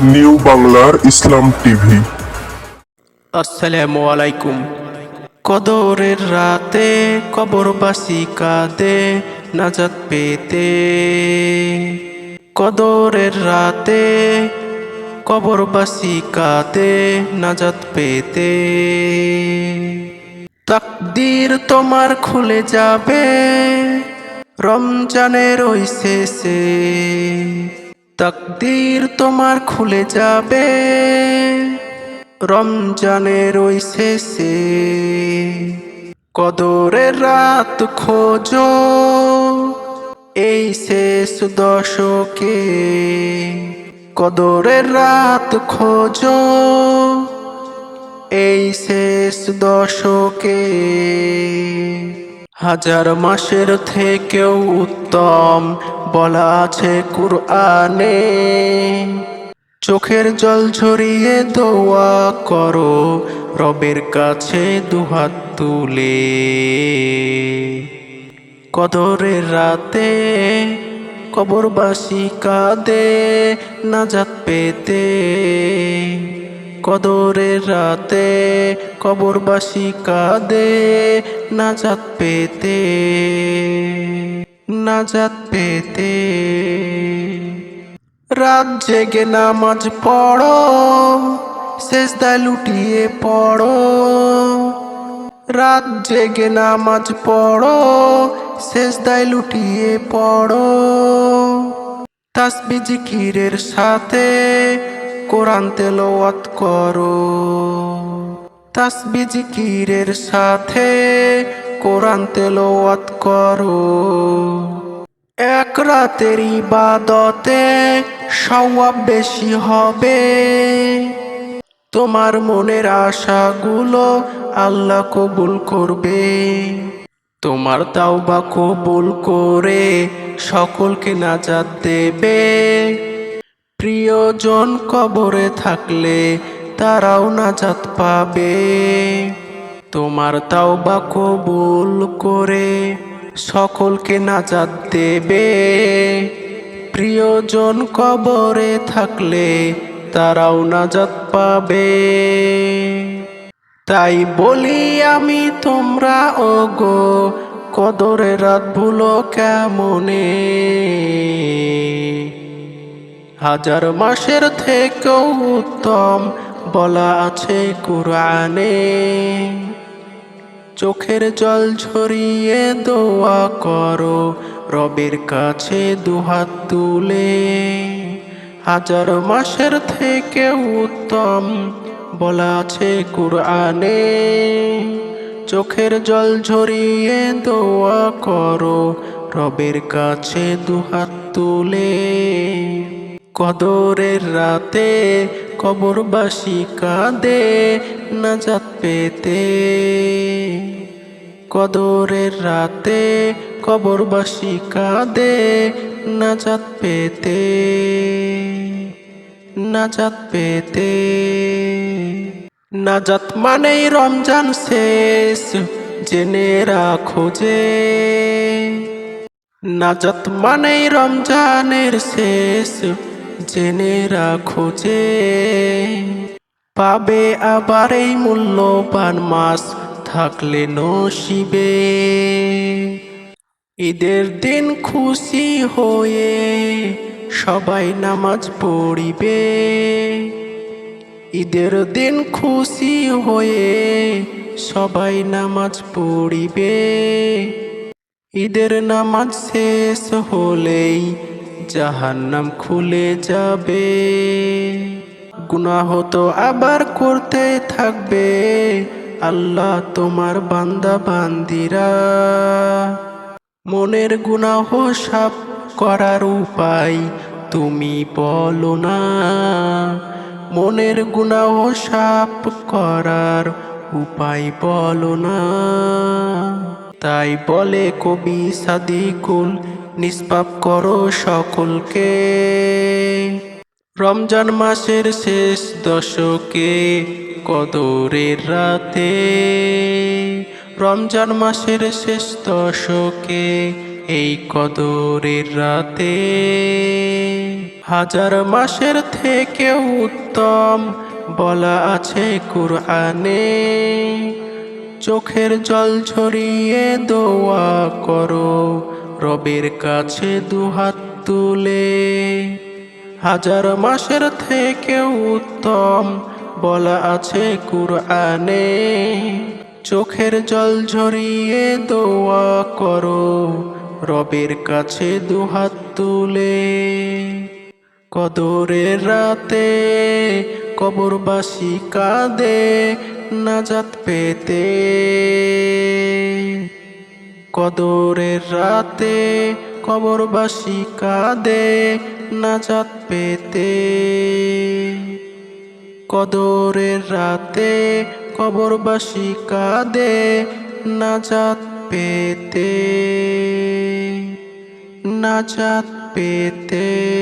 New বাংলার ইসলাম TV. আসসালামু আলাইকুম। কদরের রাতে কবরবাসী কাঁদে নাজাত পেতে। কদরের রাতে কবরবাসী কাঁদে নাজাত পেতে। তাকদীর তোমার খুলে যাবে রমজানের ওই শেষে। তাকদীর তোমার খুলে যাবে রমজানের ওই শেষে। কদরের রাত খোঁজো এই শেষ দশকে। কদরের রাত খোঁজো এই শেষ দশকে। হাজার মাসের থেকেও উত্তম বলা আছে কুরআনে। চোখের জল ঝরিয়ে দোয়া করো রবের কাছে দুহাত তুলে। কদরের রাতে কবরবাসী কাঁদে নাজাত পেতে। কদরের রাতে কবরবাসী কাঁদে নাজাত পেতে। নাজাত পেতে। রাত জেগে নামাজ পড়ো সেজদায় লুটিয়ে পড়ো। রাত জেগে নামাজ পড়ো সেজদায় লুটিয়ে পড়ো। তাসবিহ জিকিরের সাথে কোরআন তেলাওয়াত করো। তাসবিহ জিকিরের সাথে কোরআন তেলাওয়াত করো। এক রাতের ইবাদতে সওয়াব বেশি হবে। তোমার মনের আশাগুলো আল্লাহ কবুল করবে। তোমার তাওবা কবুল করে সকলকে নাজাত দেবে। প্রিয়জন কবরে থাকলে তারাও নাজাত পাবে। তোমার তাওবা কবুল করে সকলকে নাজাত দেবে। প্রিয়জন কবরে থাকলে তারাও নাজাত পাবে। তাই বলি আমি তোমরা ওগো কদরের রাত ভুলো কেমনে। হাজার মাসের থেকেও উত্তম বলা আছে কুরআনে। চোখের জল ঝরিয়ে দোয়া করো রবের কাছে দুহাত তুলে। হাজার মাসের থেকে উত্তম বলা আছে কুরআনে। চোখের জল ঝরিয়ে দোয়া করো রবের কাছে দুহাত তুলে। কদরের রাতে কবরবাসী কাঁদে নাজাত পেতে। কদরের রাতে কবরবাসী কাঁদে নাজাত পেতে। নাজাত পেতে। নাজাত মানেই রমজান শেষ জেনে রাখো যে। নাজাত মানেই রমজানের শেষ জেনে রাখো যে। পাবে আবার এই মূল্যবান মাস থাকলে নসিবে। ঈদের দিন খুশি হয়ে সবাই নামাজ পড়িবে। ঈদের দিন খুশি হয়ে সবাই নামাজ পড়িবে। ঈদের নামাজ শেষ হলেই জাহান্নাম খুলে যাবে। গুনাহ তো আবার করতে থাকবে আল্লাহ তোমার বান্দা বান্দিরা। মনের গুনাহ সাফ করার উপায় তুমি বলো না। মনের গুনাহ সাফ করার উপায় বলো না। তাই বলে কবি সাদিকুল নিষ্পাপ করো সকলকে। রমজান মাসের শেষ দশকে কদরের রাতে। রমজান মাসের শেষ দশকে এই কদরের রাতে হাজার মাসের থেকেও উত্তম বলা আছে কুরআনে। চোখের জল ঝরিয়ে দোয়া করো রবের কাছে দুহাত তুলে। হাজার মাসের থেকেও উত্তম বলা আছে কুরআনে। চোখের জল ঝরিয়ে দোয়া করো রবের কাছে দুহাত তুলে। কদরের রাতে কবরবাসী কাঁদে নাজাত পেতে। কদরের রাতে কবরবাসী কাঁদে নাজাত পেতে। কদরের রাতে কবরবাসী কাঁদে নাজাত পেতে, নাজাত পেতে।